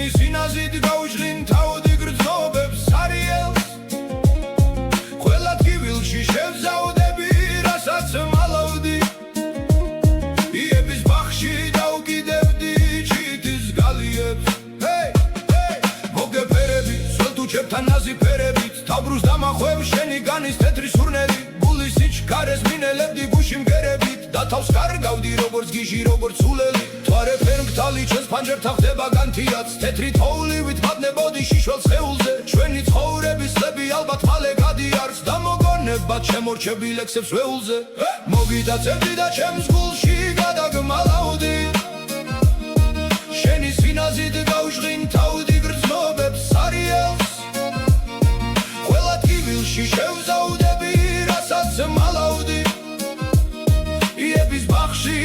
შენი სინაზით გავიჟღინ თავდი გრძნობებს სარიელს ყველა ტკივილში შევზაუდები რასაც მალავდი იების ბახში დავკიდებდი ჩიტის გალიებს მოგეფერები სველთუჩებთან ნაზი ფერებით თავბრუს დამახვევ შენი განის თეთრი სურნელი გულის სიჩქარეს მინელებდი გუში მგერებით და თავს კარგავდი როგორც გიჟი როგორც სულელი თვარე ფერმგთალი ჩვენს ფანჯერთა ხდება განთიაც თეთრი თოვლივით მადნებოდი შიშველს ხეულზე ჩვენი ცხოვრების წლები ალბათ მალე გადიარს და მოგონებად შემორჩები ლექსებს ვეულზე მოგიტაცებდი და ჩემს გულში გადაგმალავდი შენი სინაზით გავიჟღინ თავდი გრძნობებს სარიელს ყველა ტკივილში შევზაუდები რასაც მალავდი იების ბახში